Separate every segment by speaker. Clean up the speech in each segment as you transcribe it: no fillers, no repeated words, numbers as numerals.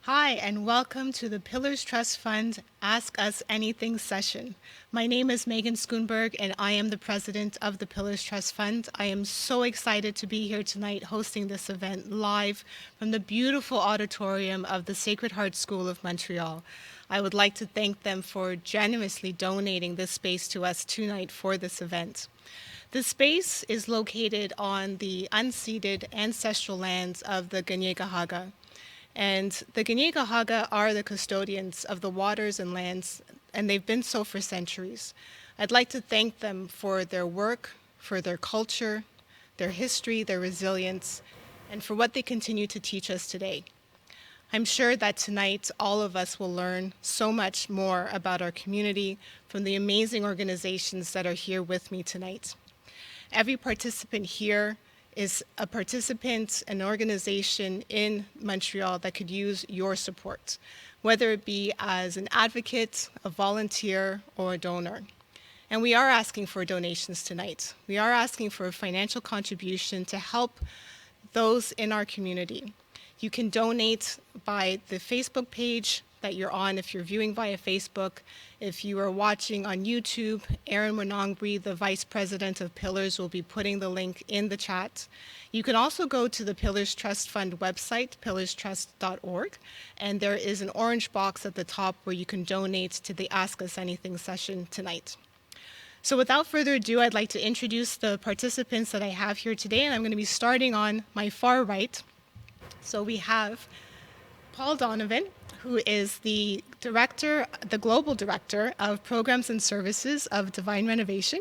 Speaker 1: Hi, and welcome to the Pillars Trust Fund Ask Us Anything session. My name is Megan Schoenberg, and I am the president of the Pillars Trust Fund. I am so excited to be here tonight hosting this event live from the beautiful auditorium of the Sacred Heart School of Montreal. I would like to thank them for generously donating this space to us tonight for this event. The space is located on the unceded ancestral lands of the Kanien'kehá:ka. And the Kanien'kehá:ka are the custodians of the waters and lands, and they've been so for centuries. I'd like to thank them for their work, for their culture, their history, their resilience, and for what they continue to teach us today. I'm sure that tonight all of us will learn so much more about our community from the amazing organizations that are here with me tonight. Every participant here is a participant, an organization in Montreal that could use your support, whether it be as an advocate, a volunteer, or a donor. And we are asking for donations tonight. We are asking for a financial contribution to help those in our community. You can donate by the Facebook page that you're on if you're viewing via Facebook. If you are watching on YouTube, Aaron Winongri, the Vice President of Pillars, will be putting the link in the chat. You can also go to the Pillars Trust Fund website, pillarstrust.org, and there is an orange box at the top where you can donate to the Ask Us Anything session tonight. So without further ado, I'd like to introduce the participants that I have here today, and I'm going to be starting on my far right. So we have Paul Donovan, who is the global director of programs and services of Divine Renovation.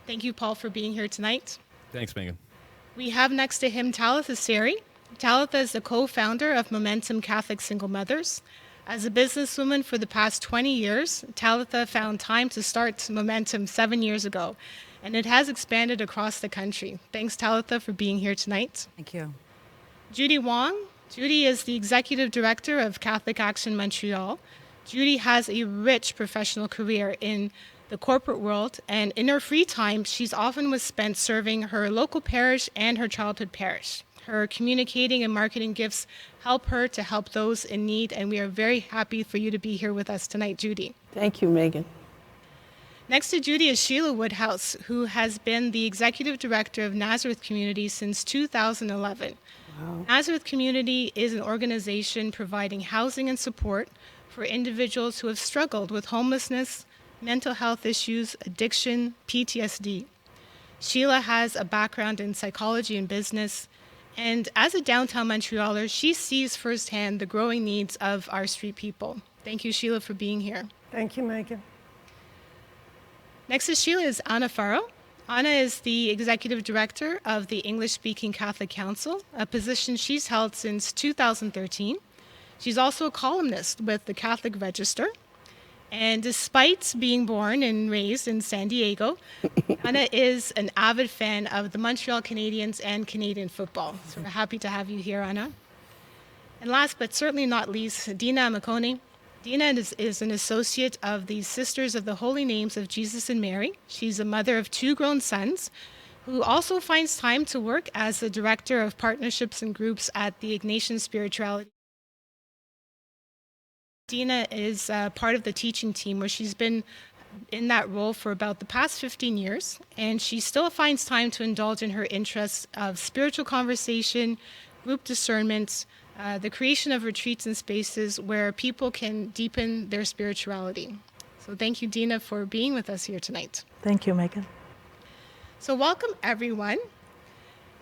Speaker 1: Thank you, Paul, for being here tonight.
Speaker 2: Thanks, Megan.
Speaker 1: We have next to him Talitha Seri. Talitha is the co-founder of Momentum Catholic Single Mothers. As a businesswoman for the past 20 years, Talitha found time to start Momentum 7 years ago, and it has expanded across the country. Thanks, Talitha, for being here tonight.
Speaker 3: Thank you.
Speaker 1: Judy Wong. Judy is the executive director of Catholic Action Montreal. Judy has a rich professional career in the corporate world, and in her free time, she's often was spent serving her local parish and her childhood parish. Her communicating and marketing gifts help her to help those in need, and we are very happy for you to be here with us tonight, Judy.
Speaker 4: Thank you, Megan.
Speaker 1: Next to Judy is Sheila Woodhouse, who has been the executive director of Nazareth Community since 2011.
Speaker 4: Wow.
Speaker 1: Nazareth Community is an organization providing housing and support for individuals who have struggled with homelessness, mental health issues, addiction, PTSD. Sheila has a background in psychology and business, and as a downtown Montrealer, she sees firsthand the growing needs of our street people. Thank you, Sheila, for being here.
Speaker 4: Thank you, Megan.
Speaker 1: Next to Sheila is Anna Farrow. Anna is the executive director of the English-speaking Catholic Council, a position she's held since 2013. She's also a columnist with the Catholic Register. And despite being born and raised in San Diego, Anna is an avid fan of the Montreal Canadiens and Canadian football. So we're happy to have you here, Anna. And last but certainly not least, Dina Makoni. Dina is an associate of the Sisters of the Holy Names of Jesus and Mary. She's a mother of 2 grown sons who also finds time to work as the director of partnerships and groups at the Ignatian Spirituality. Dina is part of the teaching team where she's been in that role for about the past 15 years, and she still finds time to indulge in her interests of spiritual conversation, group discernment, the creation of retreats and spaces where people can deepen their spirituality. So thank you, Dina, for being with us here tonight.
Speaker 3: Thank you, Megan.
Speaker 1: So welcome, everyone.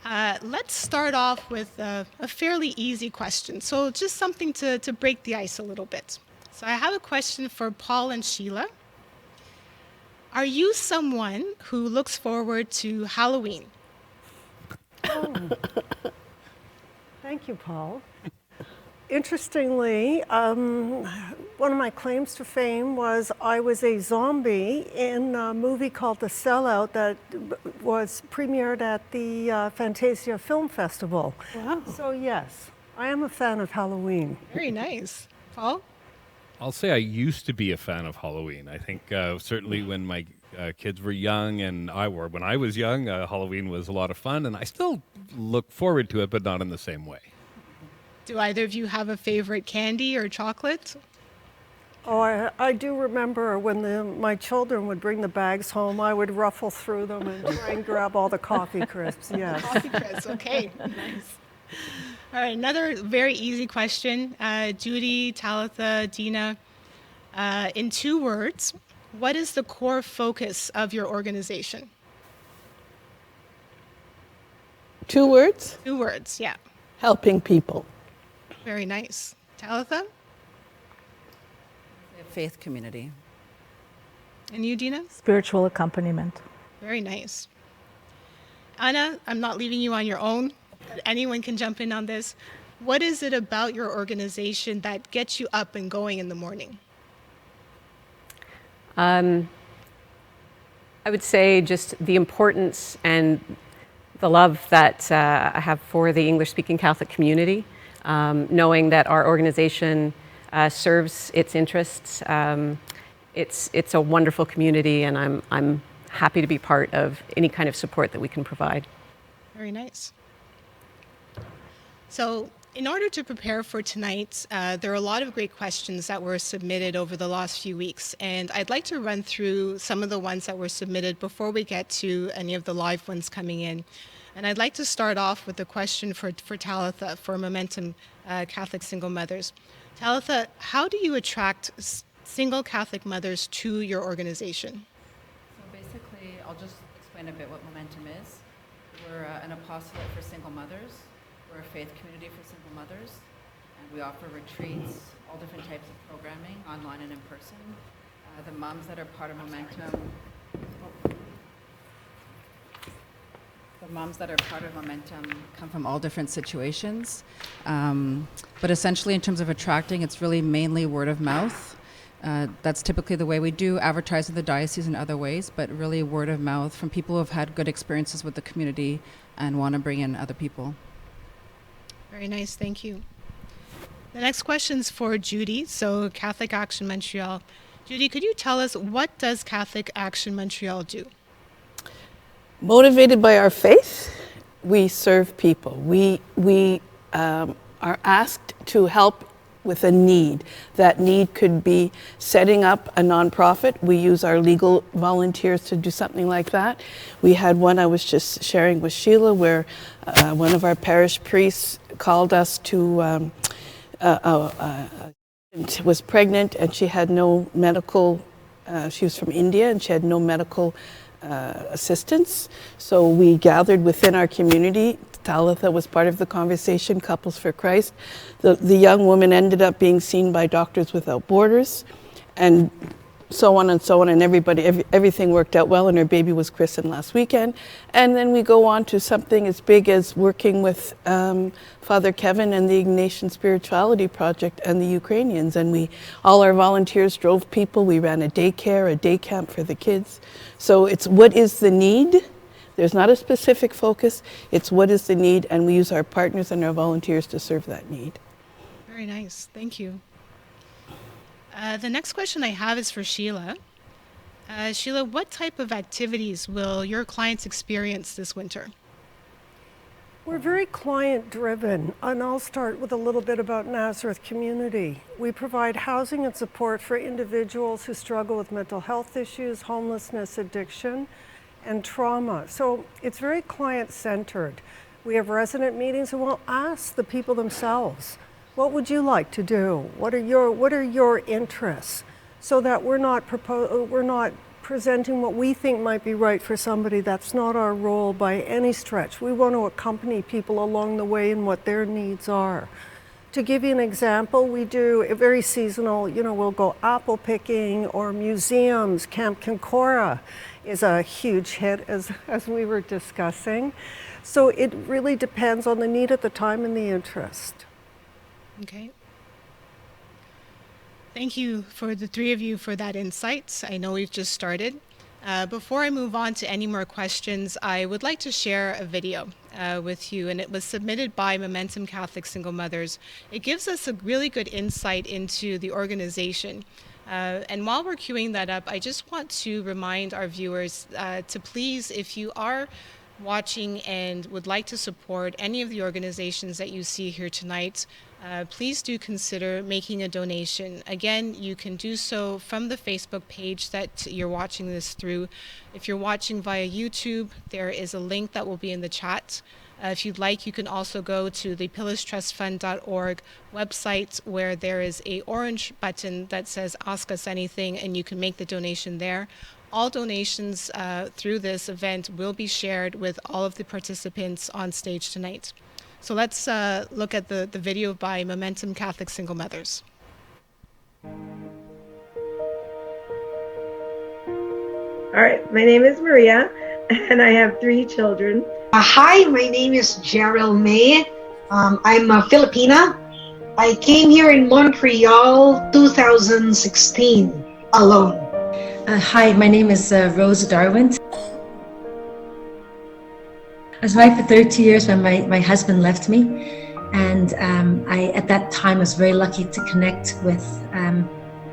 Speaker 1: Let's start off with a fairly easy question. So just something to break the ice a little bit. So I have a question for Paul and Sheila. Are you someone who looks forward to Halloween?
Speaker 4: Oh. Thank you, Paul. Interestingly, one of my claims to fame was I was a zombie in a movie called The Sellout that was premiered at the Fantasia Film Festival.
Speaker 1: Wow.
Speaker 4: So yes, I am a fan of Halloween.
Speaker 1: Very nice. Paul?
Speaker 2: I'll say I used to be a fan of Halloween. I think certainly when my kids were young and when I was young, Halloween was a lot of fun, and I still look forward to it, but not in the same way.
Speaker 1: Do either of you have a favorite candy or chocolate?
Speaker 4: Oh, I do remember when my children would bring the bags home, I would ruffle through them and try and grab all the coffee crisps, yes.
Speaker 1: Coffee crisp, okay, nice. All right, another very easy question. Judy, Talitha, Dina, in 2 words, what is the core focus of your organization?
Speaker 3: 2 words?
Speaker 1: 2 words, yeah.
Speaker 3: Helping people.
Speaker 1: Very nice. Talitha?
Speaker 5: Faith community.
Speaker 1: And you, Dina?
Speaker 6: Spiritual accompaniment.
Speaker 1: Very nice. Anna, I'm not leaving you on your own. Anyone can jump in on this. What is it about your organization that gets you up and going in the morning?
Speaker 7: I would say just the importance and the love that I have for the English-speaking Catholic community, knowing that our organization serves its interests. It's a wonderful community, and I'm happy to be part of any kind of support that we can provide.
Speaker 1: Very nice. So, in order to prepare for tonight, there are a lot of great questions that were submitted over the last few weeks, and I'd like to run through some of the ones that were submitted before we get to any of the live ones coming in. And I'd like to start off with a question for Talitha, for Momentum Catholic Single Mothers. Talitha, how do you attract single Catholic mothers to your organization?
Speaker 5: So basically, I'll just explain a bit what Momentum is. We're an apostolate for single mothers. We're a faith community for single mothers. And we offer retreats, all different types of programming, online and in person. The moms that are part of Momentum... The moms that are part of Momentum come from all different situations. But essentially, in terms of attracting, it's really mainly word of mouth. That's typically the way we do advertise in the diocese in other ways, but really word of mouth from people who have had good experiences with the community and want to bring in other people.
Speaker 1: Very nice, thank you. The next question's for Judy, so Catholic Action Montreal. Judy, could you tell us, what does Catholic Action Montreal do?
Speaker 3: Motivated by our faith, we serve people. We are asked to help with a need. That need could be setting up a nonprofit. We use our legal volunteers to do something like that. We had one I was just sharing with Sheila where one of our parish priests called us to, was pregnant and she had no medical, she was from India and she had no medical assistance. So we gathered within our community. Talitha was part of the conversation, Couples for Christ. The young woman ended up being seen by Doctors Without Borders, and so on, and everything worked out well, and her baby was christened last weekend. And then we go on to something as big as working with Father Kevin and the Ignatian Spirituality Project and the Ukrainians, and all our volunteers drove people. We ran a daycare, a day camp for the kids. So it's what is the need? There's not a specific focus, it's what is the need, and we use our partners and our volunteers to serve that need.
Speaker 1: Very nice, thank you. The next question I have is for Sheila. Sheila, what type of activities will your clients experience this winter?
Speaker 4: We're very client-driven, and I'll start with a little bit about Nazareth Community. We provide housing and support for individuals who struggle with mental health issues, homelessness, addiction, and trauma. So it's very client-centered. We have resident meetings and we'll ask the people themselves, what would you like to do? What are your interests? So that we're not presenting what we think might be right for somebody. That's not our role by any stretch. We want to accompany people along the way in what their needs are. To give you an example, we do a very seasonal, we'll go apple picking or museums. Camp Kinkora is a huge hit as we were discussing. So it really depends on the need at the time and the interest.
Speaker 1: Okay. Thank you for the three of you for that insight. I know we've just started. Before I move on to any more questions, I would like to share a video with you, and it was submitted by Momentum Catholic Single Mothers. It gives us a really good insight into the organization. And while we're queuing that up, I just want to remind our viewers to please, if you are watching and would like to support any of the organizations that you see here tonight, please do consider making a donation. Again, you can do so from the Facebook page that you're watching this through. If you're watching via YouTube, there is a link that will be in the chat. If you'd like, you can also go to the pillarstrustfund.org website, where there is a orange button that says Ask Us Anything, and you can make the donation there. All donations through this event will be shared with all of the participants on stage tonight. So let's look at the video by Momentum Catholic Single Mothers.
Speaker 6: All right, my name is Maria, and I have 3 children.
Speaker 8: Hi, my name is Gerald May. I'm a Filipina. I came here in Montreal 2016 alone.
Speaker 9: Hi, my name is Rose Darwin. I was married for 30 years when my husband left me, and I at that time was very lucky to connect with a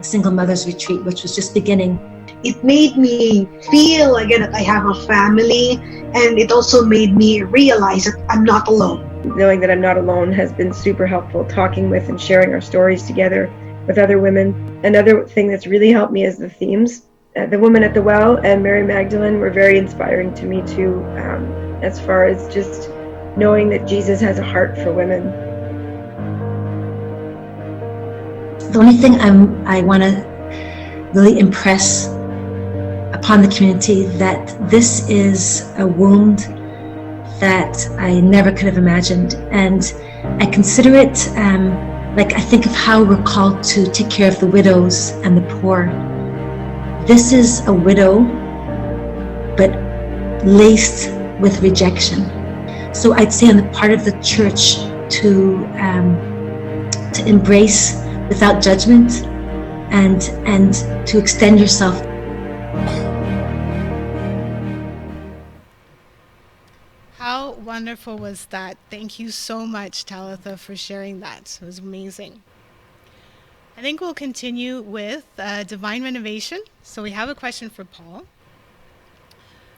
Speaker 9: Single Mothers Retreat, which was just beginning.
Speaker 8: It made me feel again that I have a family, and it also made me realize that I'm not alone.
Speaker 6: Knowing that I'm not alone has been super helpful, talking with and sharing our stories together with other women. Another thing that's really helped me is the themes. The Woman at the Well and Mary Magdalene were very inspiring to me too, as far as just knowing that Jesus has a heart for women.
Speaker 9: The only thing I want to really impress upon the community that this is a wound that I never could have imagined, and I consider it like I think of how we're called to take care of the widows and the poor. This is a widow, but laced with rejection. So I'd say on the part of the church to embrace without judgment and to extend yourself.
Speaker 1: How wonderful was that? Thank you so much, Talitha, for sharing that. It was amazing. I think we'll continue with Divine Renovation. So we have a question for Paul.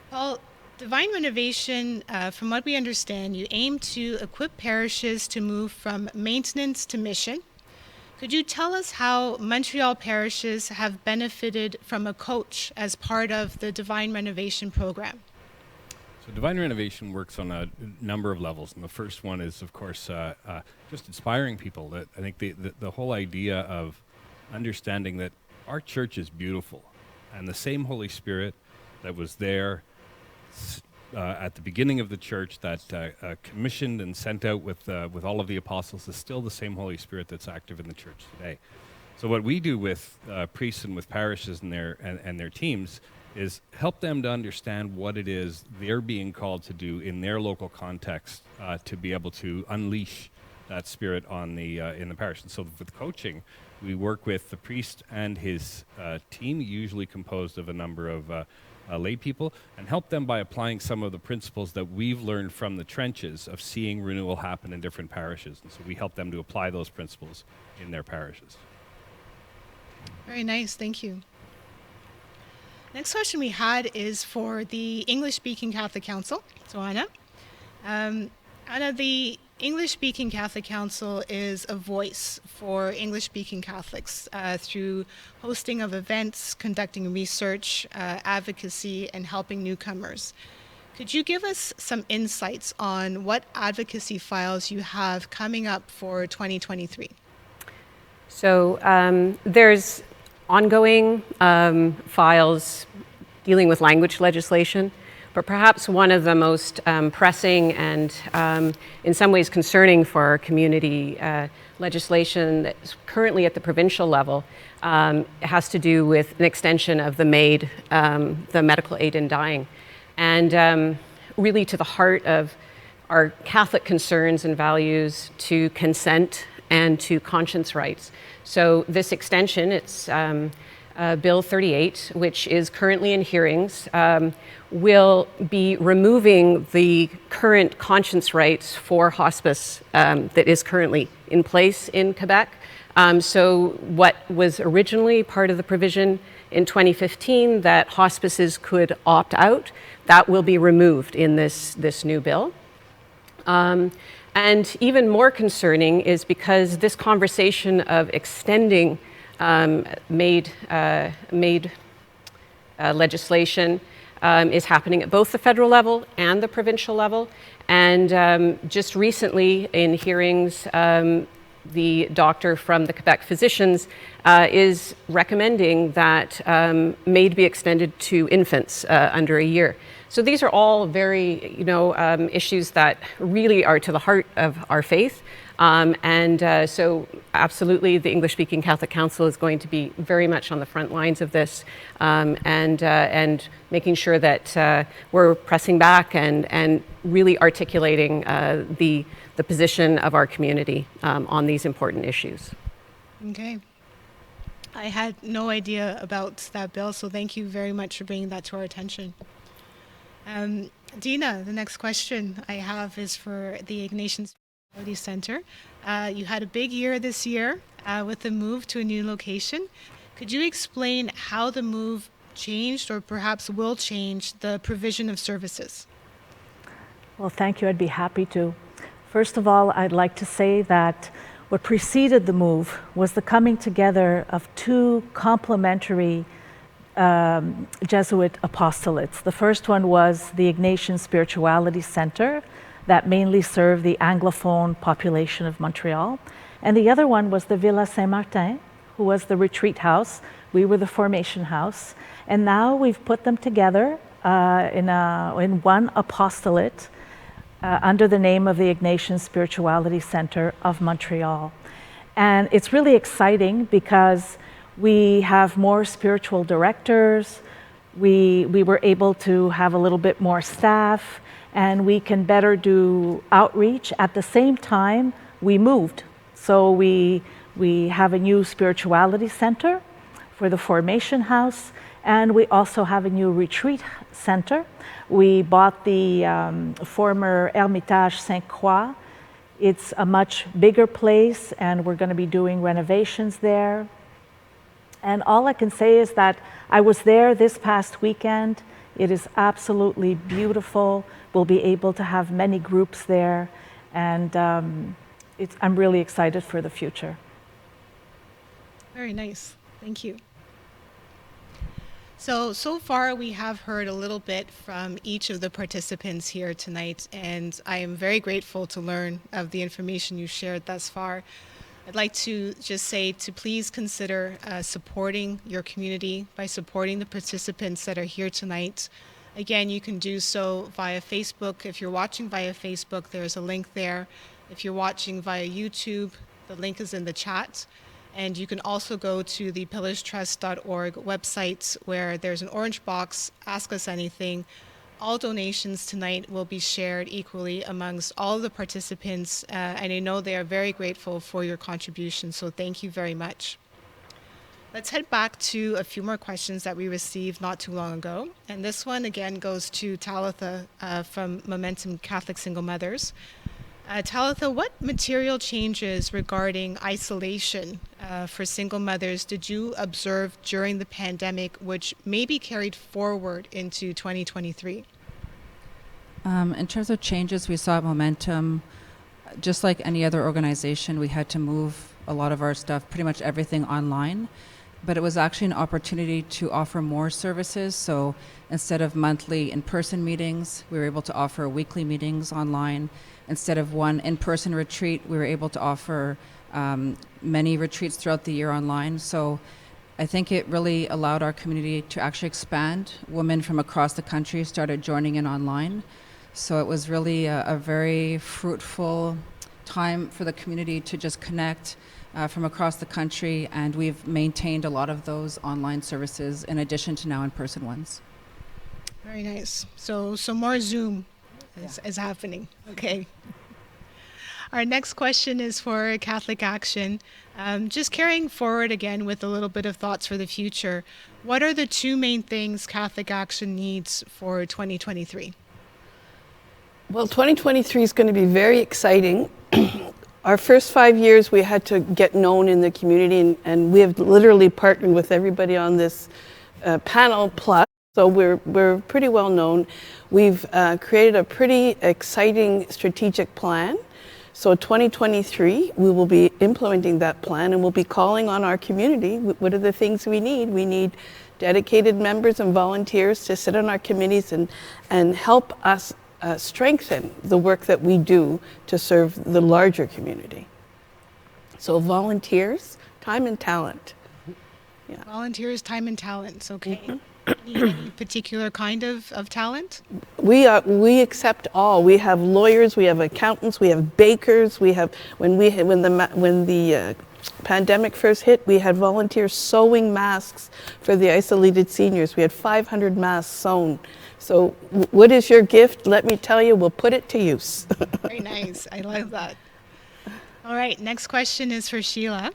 Speaker 1: Paul, Divine Renovation, from what we understand, you aim to equip parishes to move from maintenance to mission. Could you tell us how Montreal parishes have benefited from a coach as part of the Divine Renovation program?
Speaker 2: So Divine Renovation works on a number of levels, and the first one is, of course, just inspiring people. That I think the whole idea of understanding that our church is beautiful, and the same Holy Spirit that was there at the beginning of the church, that commissioned and sent out with all of the apostles, is still the same Holy Spirit that's active in the church today. So what we do with priests and with parishes and their teams is help them to understand what it is they're being called to do in their local context to be able to unleash that spirit on in the parish. And so with coaching, we work with the priest and his team, usually composed of a number of lay people, and help them by applying some of the principles that we've learned from the trenches of seeing renewal happen in different parishes. And so we help them to apply those principles in their parishes.
Speaker 1: Very nice, thank you. Next question we had is for the English-speaking Catholic Council. So Anna, Anna, the English-speaking Catholic Council is a voice for English-speaking Catholics through hosting of events, conducting research, advocacy, and helping newcomers. Could you give us some insights on what advocacy files you have coming up for 2023?
Speaker 7: So there's ongoing files dealing with language legislation, but perhaps one of the most pressing and in some ways concerning for our community legislation that's currently at the provincial level has to do with an extension of the MAID, the medical aid in dying, and really to the heart of our Catholic concerns and values to consent and to conscience rights. So this extension, it's Bill 38, which is currently in hearings, will be removing the current conscience rights for hospice that is currently in place in Quebec. So what was originally part of the provision in 2015 that hospices could opt out, that will be removed in this new bill. And even more concerning is because this conversation of extending MAID legislation is happening at both the federal level and the provincial level. And just recently in hearings, the doctor from the Quebec Physicians is recommending that MAID be extended to infants under a year. So these are all very, issues that really are to the heart of our faith. So absolutely the English-speaking Catholic Council is going to be very much on the front lines of this and making sure that we're pressing back and really articulating the position of our community on these important issues.
Speaker 1: Okay. I had no idea about that bill, so thank you very much for bringing that to our attention. Dina, the next question I have is for the Ignatian Spirituality Center. You had a big year this year with the move to a new location. Could you explain how the move changed or perhaps will change the provision of services?
Speaker 10: Well, thank you. I'd be happy to. First of all, I'd like to say that what preceded the move was the coming together of two complementary Jesuit apostolates. The first one was the Ignatian Spirituality Center that mainly served the Anglophone population of Montreal. And the other one was the Villa Saint-Martin, who was the retreat house. We were the formation house. And now we've put them together in one apostolate under the name of the Ignatian Spirituality Center of Montreal. And it's really exciting because we have more spiritual directors, we were able to have a little bit more staff, and we can better do outreach. At the same time, we moved. So we have a new spirituality center for the formation house, and we also have a new retreat center. We bought the former Hermitage Sainte-Croix. It's a much bigger place, and we're going to be doing renovations there. And all I can say is that I was there this past weekend. It is absolutely beautiful. We'll be able to have many groups there, and I'm really excited for the future.
Speaker 1: Very nice. Thank you. So far we have heard a little bit from each of the participants here tonight, and I am very grateful to learn of the information you shared thus far. I'd like to just say to please consider supporting your community by supporting the participants that are here tonight. Again, you can do so via Facebook. If you're watching via Facebook, there's a link there. If you're watching via YouTube, the link is in the chat. And you can also go to the pillarstrust.org website where there's an orange box, Ask Us Anything. All donations tonight will be shared equally amongst all of the participants, and I know they are very grateful for your contribution, so thank you very much. Let's head back to a few more questions that we received not too long ago. And this one again goes to Talitha from Momentum Catholic Single Mothers. Talitha, what material changes regarding isolation for single mothers did you observe during the pandemic, which may be carried forward into 2023?
Speaker 5: In terms of changes we saw at Momentum, just like any other organization, we had to move a lot of our stuff, pretty much everything online. But it was actually an opportunity to offer more services. So instead of monthly in-person meetings, we were able to offer weekly meetings online. Instead of one in-person retreat, we were able to offer many retreats throughout the year online. So I think it really allowed our community to actually expand. Women from across the country started joining in online. So it was really a very fruitful time for the community to just connect from across the country, and we've maintained a lot of those online services in addition to now in-person ones.
Speaker 1: Very nice. So more Zoom is happening. Okay. Our next question is for Catholic Action. Just carrying forward again with a little bit of thoughts for the future, what are the two main things Catholic Action needs for 2023?
Speaker 3: Well, 2023 is going to be very exciting. Our first 5 years, we had to get known in the community, and we have literally partnered with everybody on this panel plus So we're pretty well known. We've created a pretty exciting strategic plan. So 2023, we will be implementing that plan, and we'll be calling on our community. What are the things we need? We need dedicated members and volunteers to sit on our committees and help us strengthen the work that we do to serve the larger community. So volunteers, time and talent. Yeah.
Speaker 1: Volunteers, time and talent. Okay. Any particular kind of talent?
Speaker 3: We accept all. We have lawyers, we have accountants, we have bakers. We have when the pandemic first hit, we had volunteers sewing masks for the isolated seniors. We had 500 masks sewn. So what is your gift? Let me tell you, we'll put it to use.
Speaker 1: Very nice. I love that. All right. Next question is for Sheila.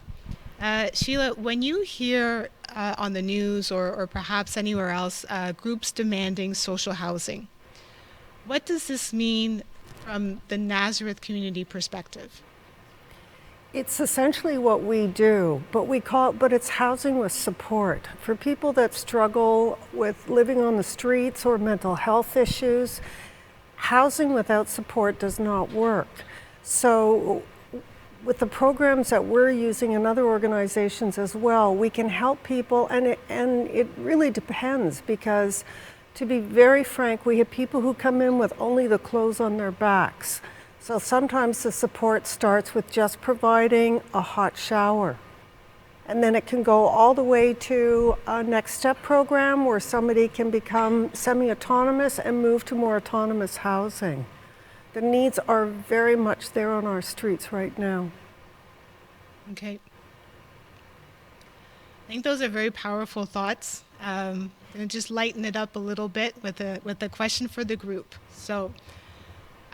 Speaker 1: Sheila, when you hear on the news or perhaps anywhere else, groups demanding social housing, what does this mean from the Nazareth community perspective?
Speaker 4: It's essentially what we do, but it's housing with support. For people that struggle with living on the streets or mental health issues, housing without support does not work. So with the programs that we're using in other organizations as well, we can help people, and it really depends, because to be very frank, we have people who come in with only the clothes on their backs. So sometimes the support starts with just providing a hot shower. And then it can go all the way to a next step program where somebody can become semi-autonomous and move to more autonomous housing. The needs are very much there on our streets right now.
Speaker 1: Okay. I think those are very powerful thoughts. And just lighten it up a little bit with a question for the group. So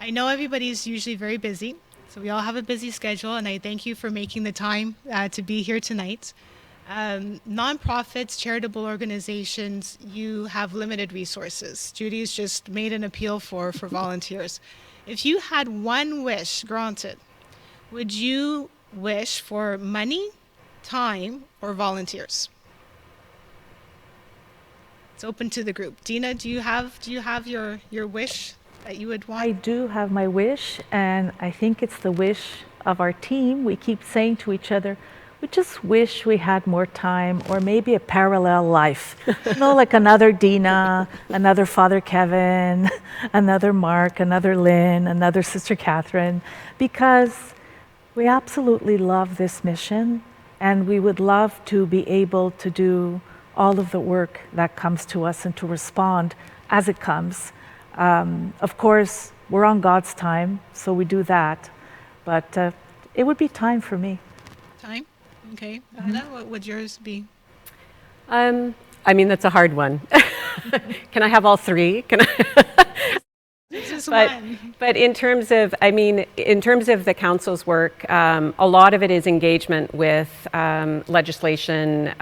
Speaker 1: I know everybody's usually very busy, so we all have a busy schedule, and I thank you for making the time to be here tonight. Nonprofits, charitable organizations, you have limited resources. Judy's just made an appeal for volunteers. If you had one wish granted, would you wish for money, time, or volunteers? It's open to the group. Dina, do you have your wish that you would want?
Speaker 10: I do have my wish, and I think it's the wish of our team. We keep saying to each other, we just wish we had more time, or maybe a parallel life. You know, like another Dina, another Father Kevin, another Mark, another Lynn, another Sister Catherine, because we absolutely love this mission, and we would love to be able to do all of the work that comes to us and to respond as it comes. Of course, we're on God's time, so we do that. But it would be time for me.
Speaker 1: Time? Okay. Anna, what would yours be?
Speaker 7: I mean, that's a hard one. Can I have all three? Can I?
Speaker 1: Just one.
Speaker 7: But in terms of the council's work, a lot of it is engagement with legislation,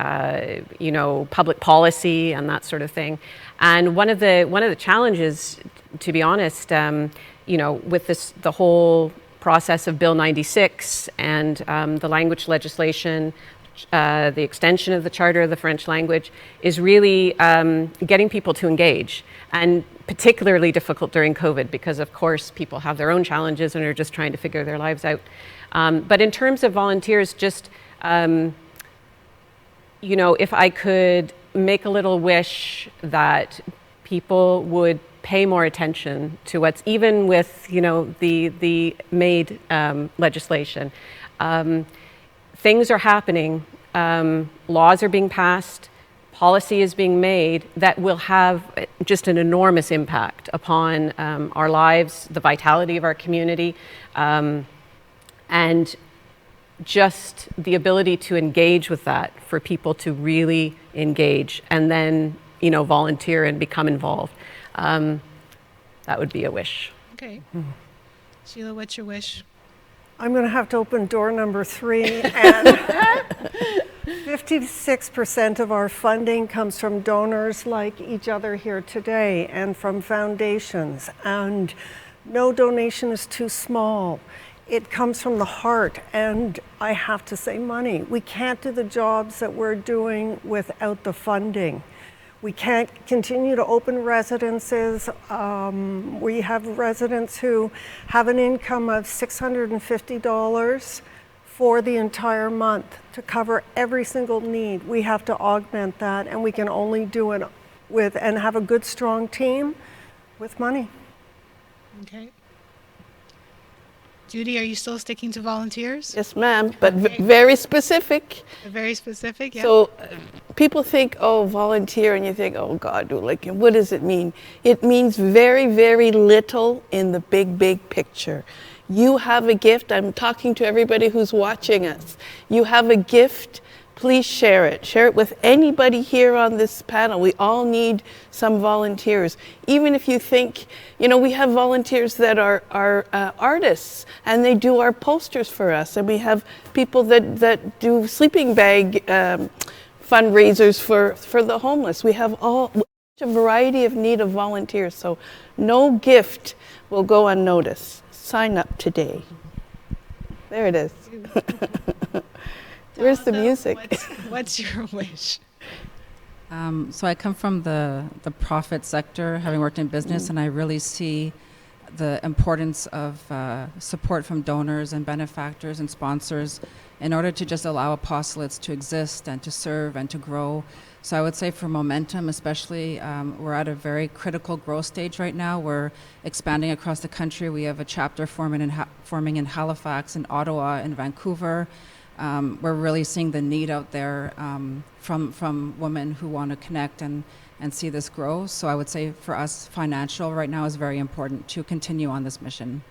Speaker 7: public policy, and that sort of thing. And one of the challenges, to be honest, with the whole process of Bill 96 and the language legislation, the extension of the Charter of the French language, is really getting people to engage, and particularly difficult during COVID because, of course, people have their own challenges and are just trying to figure their lives out. But in terms of volunteers, just, if I could make a little wish that people would pay more attention to what's, even with, the MAID legislation. Things are happening, laws are being passed, policy is being made that will have just an enormous impact upon our lives, the vitality of our community, and just the ability to engage with that, for people to really engage and then, volunteer and become involved. That would be a wish.
Speaker 1: Okay. Sheila, what's your wish?
Speaker 4: I'm going to have to open door number 3, and 56% of our funding comes from donors like each other here today and from foundations, and no donation is too small. It comes from the heart, and I have to say money. We can't do the jobs that we're doing without the funding. We can't continue to open residences. We have residents who have an income of $650 for the entire month to cover every single need. We have to augment that, and we can only do it with, and have a good, strong team with money.
Speaker 1: Okay. Judy, are you still sticking to volunteers?
Speaker 3: Yes, ma'am, but very specific.
Speaker 1: Very specific, yeah.
Speaker 3: So people think, oh, volunteer, and you think, oh God, like, what does it mean? It means very, very little in the big, big picture. You have a gift. I'm talking to everybody who's watching us. You have a gift. Please share it. Share it with anybody here on this panel. We all need some volunteers. Even if you think, we have volunteers that are artists, and they do our posters for us. And we have people that do sleeping bag fundraisers for the homeless. We have a variety of need of volunteers. So no gift will go unnoticed. Sign up today. There it is. Where's the music?
Speaker 1: What's your wish?
Speaker 5: So I come from the profit sector, having worked in business, and I really see the importance of support from donors and benefactors and sponsors in order to just allow apostolates to exist and to serve and to grow. So I would say for Momentum especially, we're at a very critical growth stage right now. We're expanding across the country. We have a chapter forming in Halifax, in Ottawa, in Vancouver. We're really seeing the need out there from women who want to connect and see this grow. So I would say for us, financial right now is very important to continue on this mission.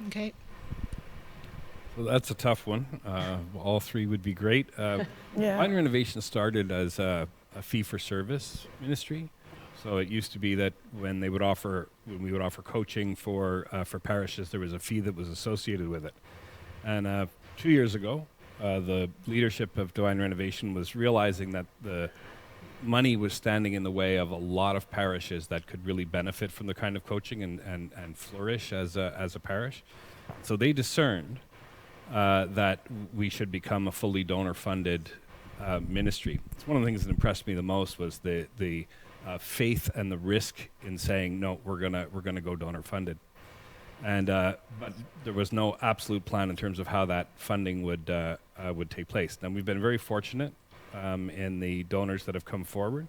Speaker 1: Okay.
Speaker 2: Well, that's a tough one. All three would be great. Divine Renovation started as a fee-for-service ministry. So it used to be that when we would offer coaching for parishes, there was a fee that was associated with it. And 2 years ago, the leadership of Divine Renovation was realizing that the money was standing in the way of a lot of parishes that could really benefit from the kind of coaching and flourish as a parish. So they discerned that we should become a fully donor-funded ministry. It's one of the things that impressed me the most was the faith and the risk in saying, no, we're gonna go donor-funded. And but there was no absolute plan in terms of how that funding would take place. Now we've been very fortunate in the donors that have come forward,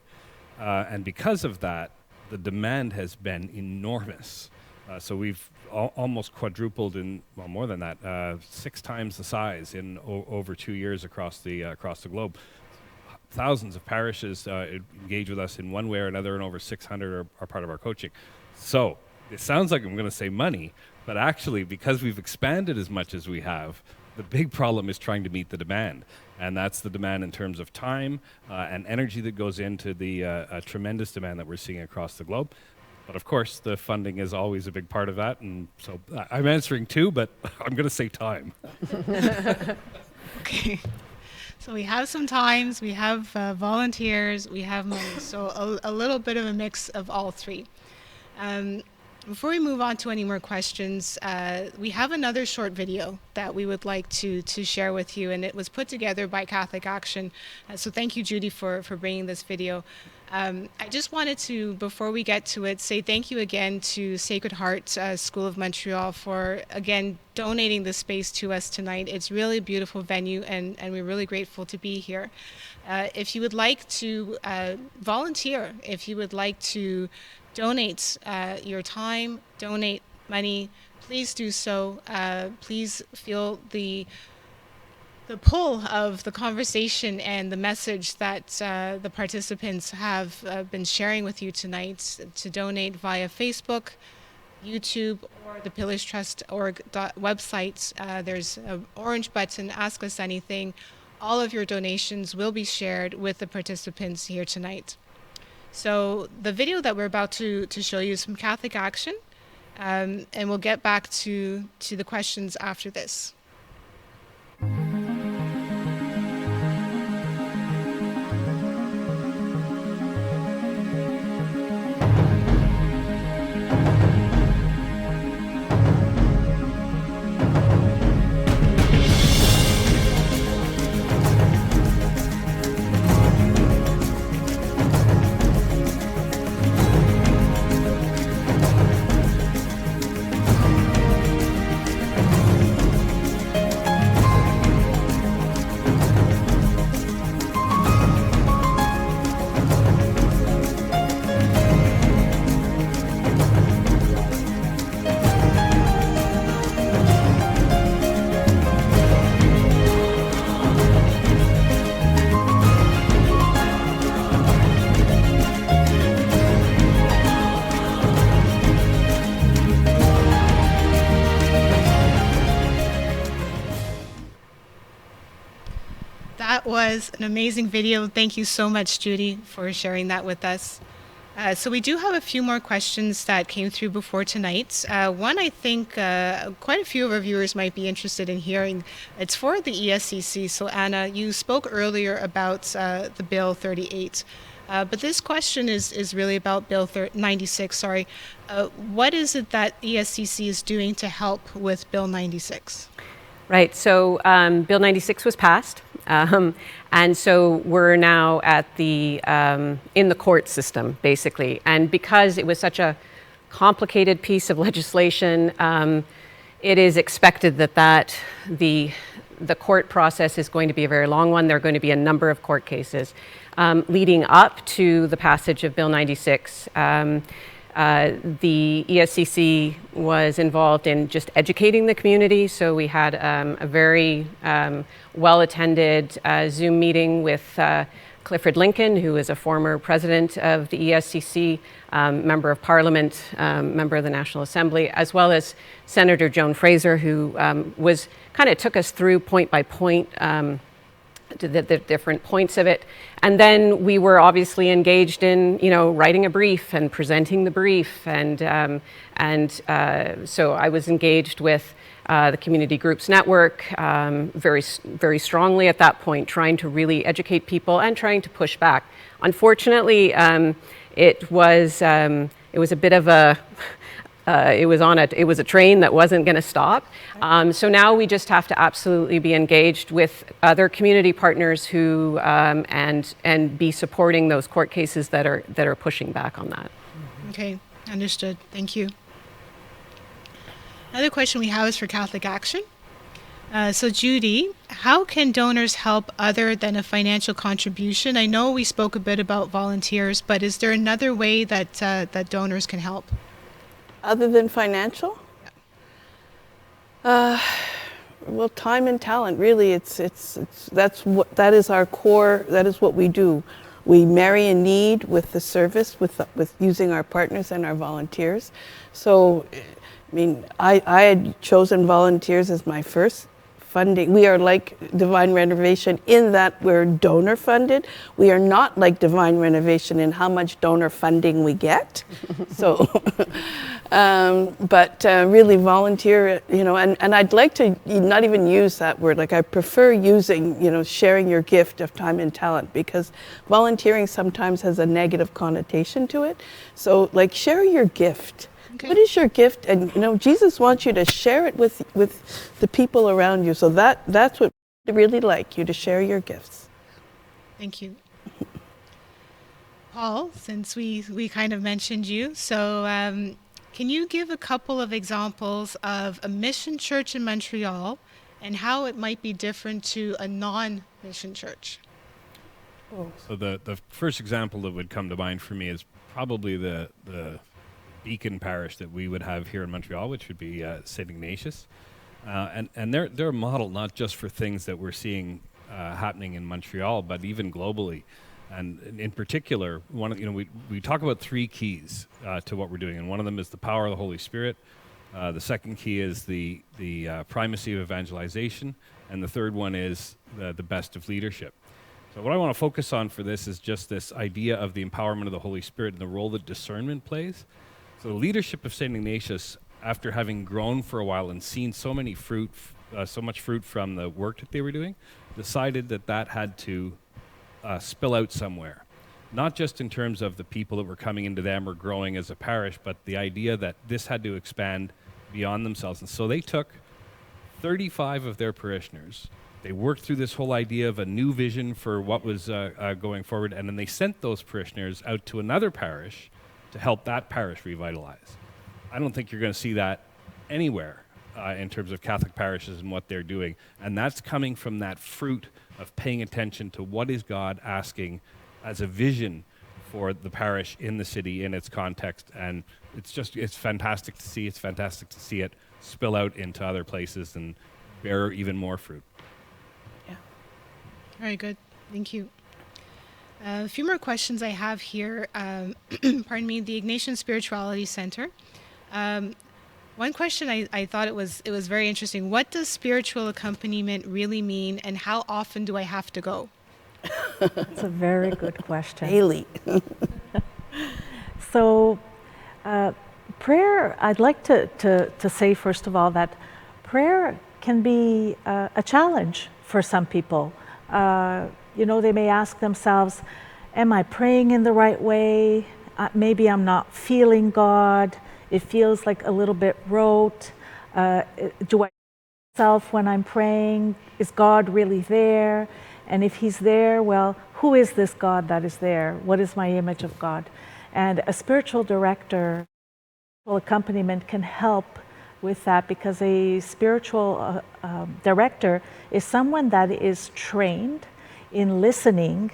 Speaker 2: and because of that, the demand has been enormous. So we've almost quadrupled more than that, 6 times the size in over 2 years across the globe. Thousands of parishes engage with us in one way or another, and over 600 are part of our coaching. So it sounds like I'm going to say money, but actually, because we've expanded as much as we have, the big problem is trying to meet the demand. And that's the demand in terms of time and energy that goes into the tremendous demand that we're seeing across the globe. But of course, the funding is always a big part of that. And so I'm answering too, but I'm going to say time.
Speaker 1: Okay. So we have some times, we have volunteers, we have money. So a little bit of a mix of all three. Before we move on to any more questions, we have another short video that we would like to share with you, and it was put together by Catholic Action. So thank you, Judy, for bringing this video. I just wanted to, before we get to it, say thank you again to Sacred Heart School of Montreal for, again, donating this space to us tonight. It's really a beautiful venue, and we're really grateful to be here. If you would like to volunteer, if you would like to donate your time, donate money, please do so. Please feel the pull of the conversation and the message that the participants have been sharing with you tonight to donate via Facebook, YouTube, or the Pillars Trust org website. There's an orange button, Ask Us Anything. All of your donations will be shared with the participants here tonight. So the video that we're about to show you is from Catholic Action, and we'll get back to the questions after this. That was an amazing video. Thank you so much, Judy, for sharing that with us. So we do have a few more questions that came through before tonight. One I think quite a few of our viewers might be interested in hearing. It's for the ESCC. So Anna, you spoke earlier about the Bill 38. But this question is really about Bill 96. Sorry. What is it that ESCC is doing to help with Bill 96?
Speaker 7: Right. So Bill 96 was passed, and so we're now at the in the court system, basically. And because it was such a complicated piece of legislation, it is expected that the court process is going to be a very long one. There are going to be a number of court cases leading up to the passage of Bill 96. The ESCC was involved in just educating the community, so we had a very well-attended Zoom meeting with Clifford Lincoln, who is a former president of the ESCC, member of Parliament, member of the National Assembly, as well as Senator Joan Fraser, who took us through point by point to the different points of it. And then we were obviously engaged in, writing a brief and presenting the brief. And so I was engaged with the Community Groups Network very, very strongly at that point, trying to really educate people and trying to push back. Unfortunately, it was a bit of a it was a train that wasn't going to stop. So now we just have to absolutely be engaged with other community partners who and be supporting those court cases that are pushing back on that.
Speaker 1: Okay, understood. Thank you. Another question we have is for Catholic Action. So Judy, how can donors help other than a financial contribution? I know we spoke a bit about volunteers, but is there another way that donors can help?
Speaker 3: Other than financial? Well, time and talent. Really, that is our core. That is what we do. We marry a need with the service, with using our partners and our volunteers. So, I had chosen volunteers as my first funding. We are like Divine Renovation in that we're donor funded. We are not like Divine Renovation in how much donor funding we get. So, but really volunteer, and I'd like to not even use that word. Like I prefer using, sharing your gift of time and talent, because volunteering sometimes has a negative connotation to it. So like share your gift. Okay. What is your gift? And Jesus wants you to share it with the people around you. So that's what I really like you to share your gifts.
Speaker 1: Thank you. Paul, since we kind of mentioned you, so can you give a couple of examples of a mission church in Montreal and how it might be different to a non-mission church?
Speaker 2: So the first example that would come to mind for me is probably the beacon parish that we would have here in Montreal, which would be St. Ignatius. And they're a model not just for things that we're seeing happening in Montreal, but even globally. And in particular, we talk about three keys to what we're doing, and one of them is the power of the Holy Spirit. The second key is the primacy of evangelization, and the third one is the best of leadership. So what I want to focus on for this is just this idea of the empowerment of the Holy Spirit and the role that discernment plays. So the leadership of St. Ignatius, after having grown for a while and seen so much fruit from the work that they were doing, decided that had to spill out somewhere. Not just in terms of the people that were coming into them or growing as a parish, but the idea that this had to expand beyond themselves. And so they took 35 of their parishioners. They worked through this whole idea of a new vision for what was going forward, and then they sent those parishioners out to another parish to help that parish revitalize. I don't think you're going to see that anywhere in terms of Catholic parishes and what they're doing. And that's coming from that fruit of paying attention to what is God asking as a vision for the parish in the city, in its context. And it's fantastic to see. It's fantastic to see it spill out into other places and bear even more fruit.
Speaker 1: Yeah. Very good. Thank you. A few more questions I have here. Pardon me, the Ignatian Spirituality Center. One One question I thought it was very interesting. What does spiritual accompaniment really mean, and how often do I have to go?
Speaker 10: That's a very good question.
Speaker 3: Daily.
Speaker 10: So, prayer, I'd like to say, first of all, that prayer can be a challenge for some people. They may ask themselves, am I praying in the right way? Maybe I'm not feeling God. It feels like a little bit rote. Do I myself when I'm praying? Is God really there? And if he's there, well, who is this God that is there? What is my image of God? And a spiritual director, accompaniment can help with that, because a spiritual director is someone that is trained in listening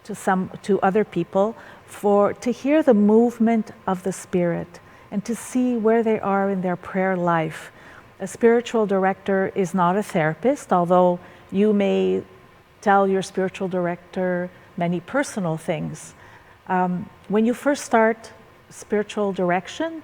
Speaker 10: to other people to hear the movement of the Spirit and to see where they are in their prayer life. A spiritual director is not a therapist, although you may tell your spiritual director many personal things. When you first start spiritual direction,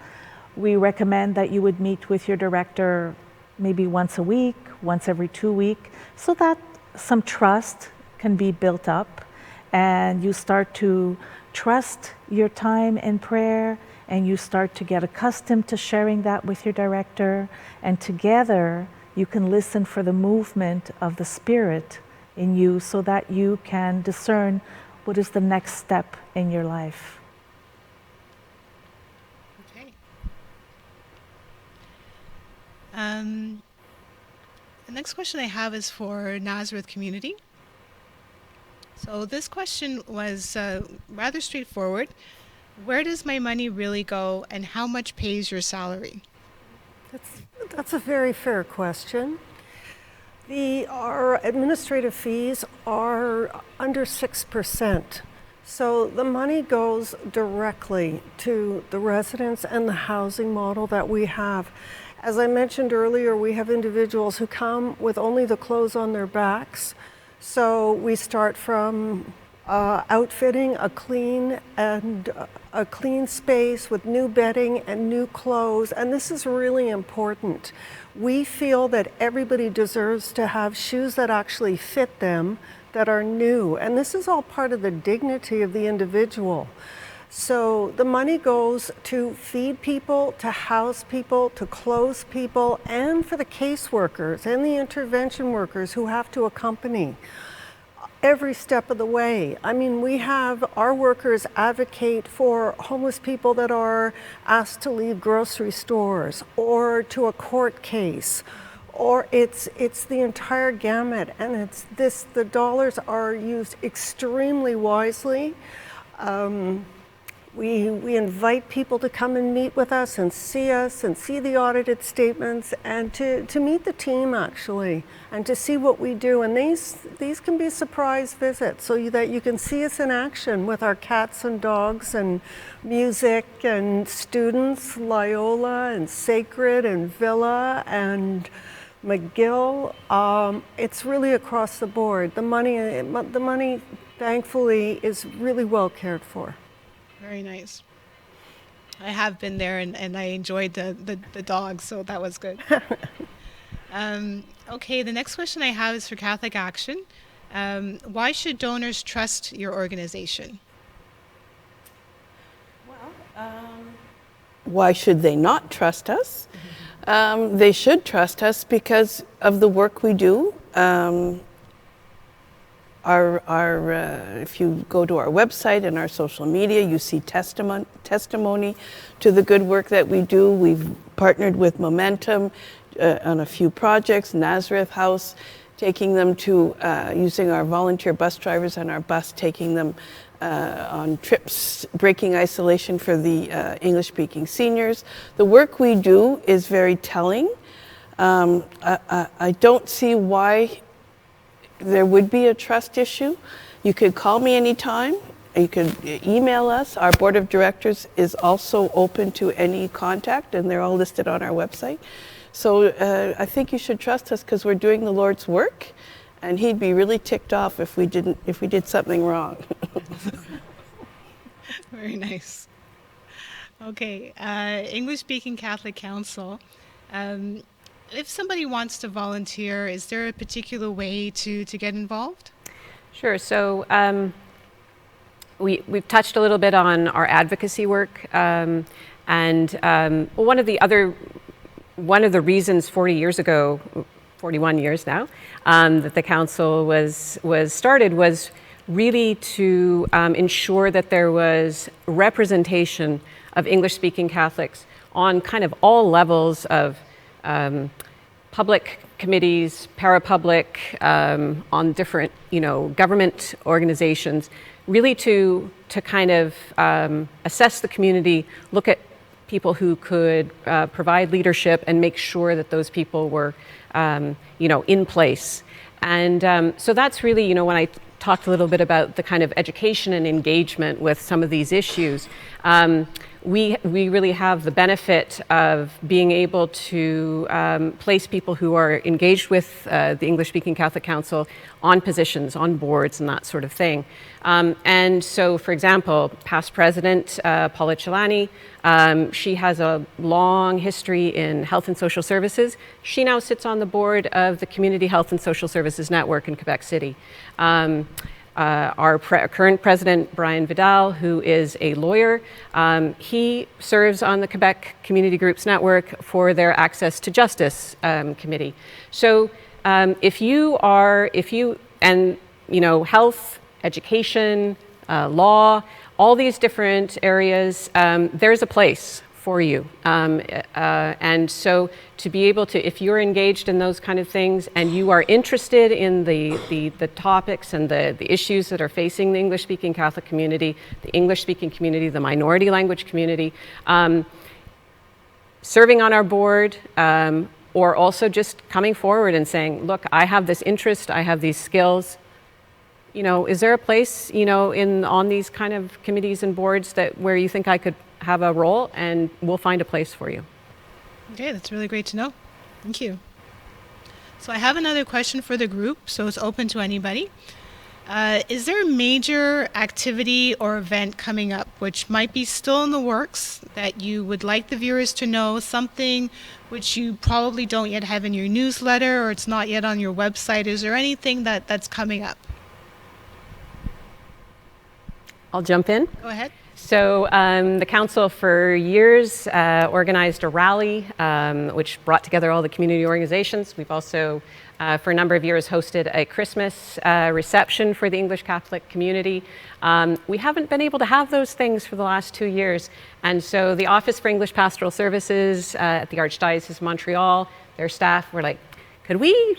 Speaker 10: we recommend that you would meet with your director maybe once a week, once every 2 weeks, so that some trust can be built up and you start to trust your time in prayer, and you start to get accustomed to sharing that with your director, and together you can listen for the movement of the Spirit in you so that you can discern what is the next step in your life.
Speaker 1: Okay. The next question I have is for Nazareth community. So this question was rather straightforward. Where does my money really go, and how much pays your salary?
Speaker 4: That's a very fair question. Our administrative fees are under 6%. So the money goes directly to the residents and the housing model that we have. As I mentioned earlier, we have individuals who come with only the clothes on their backs. So we start from outfitting a clean space with new bedding and new clothes, and this is really important. We feel that everybody deserves to have shoes that actually fit them, that are new, and this is all part of the dignity of the individual. So the money goes to feed people, to house people, to clothe people, and for the caseworkers and the intervention workers who have to accompany every step of the way. I mean, we have our workers advocate for homeless people that are asked to leave grocery stores or to a court case, or it's the entire gamut, and the dollars are used extremely wisely. We invite people to come and meet with us and see the audited statements, and to meet the team actually, and to see what we do. And these can be surprise visits, so that you can see us in action with our cats and dogs and music and students, Loyola and Sacred and Villa and McGill. It's really across the board. The money, thankfully, is really well cared for.
Speaker 1: Very nice. I have been there, and I enjoyed the dogs, so that was good. Okay, the next question I have is for Catholic Action. Why should donors trust your organization?
Speaker 3: Why should they not trust us? They should trust us because of the work we do. If you go to our website and our social media, you see testimony to the good work that we do. We've partnered with Momentum on a few projects, Nazareth House, taking them to, using our volunteer bus drivers and our bus, taking them on trips, breaking isolation for the English-speaking seniors. The work we do is very telling. I don't see why there would be a trust issue. You could call me anytime. You could email us. Our board of directors is also open to any contact, and they're all listed on our website. So I think you should trust us because we're doing the Lord's work, and He'd be really ticked off if we did something wrong.
Speaker 1: Very nice. Okay, English Speaking Catholic Council. Um, if somebody wants to volunteer, is there a particular way to get involved?
Speaker 7: Sure. So we've touched a little bit on our advocacy work, and one of the reasons 40 years ago, 41 years now, that the council was started was really to ensure that there was representation of English-speaking Catholics on kind of all levels of public committees, parapublic, on different, government organizations, really to kind of assess the community, look at people who could provide leadership and make sure that those people were, in place. And so that's really, when I talked a little bit about the kind of education and engagement with some of these issues, we really have the benefit of being able to place people who are engaged with the English-speaking Catholic Council on positions, on boards, and that sort of thing. And so, for example, past president Paula Chilani, she has a long history in health and social services. She now sits on the board of the Community Health and Social Services Network in Quebec City. Our current president, Brian Vidal, who is a lawyer, he serves on the Quebec Community Groups Network for their Access to Justice committee. So health, education, law, all these different areas, there's a place for you. And so to be able to, if you're engaged in those kind of things and you are interested in the topics and the issues that are facing the English-speaking Catholic community, the English-speaking community, the minority language community, serving on our board, or also just coming forward and saying, look, I have this interest, I have these skills. Is there a place, on these kind of committees and boards where you think I could have a role, and we'll find a place for you.
Speaker 1: Okay, that's really great to know. Thank you. So I have another question for the group, so it's open to anybody. Is there a major activity or event coming up which might be still in the works that you would like the viewers to know, something which you probably don't yet have in your newsletter or it's not yet on your website? Is there anything that's coming up?
Speaker 7: I'll jump in.
Speaker 1: Go ahead.
Speaker 7: So the council for years organized a rally which brought together all the community organizations. We've also for a number of years hosted a Christmas reception for the English Catholic community. We haven't been able to have those things for the last 2 years, and so the Office for English Pastoral Services at the Archdiocese of Montreal, their staff were like, could we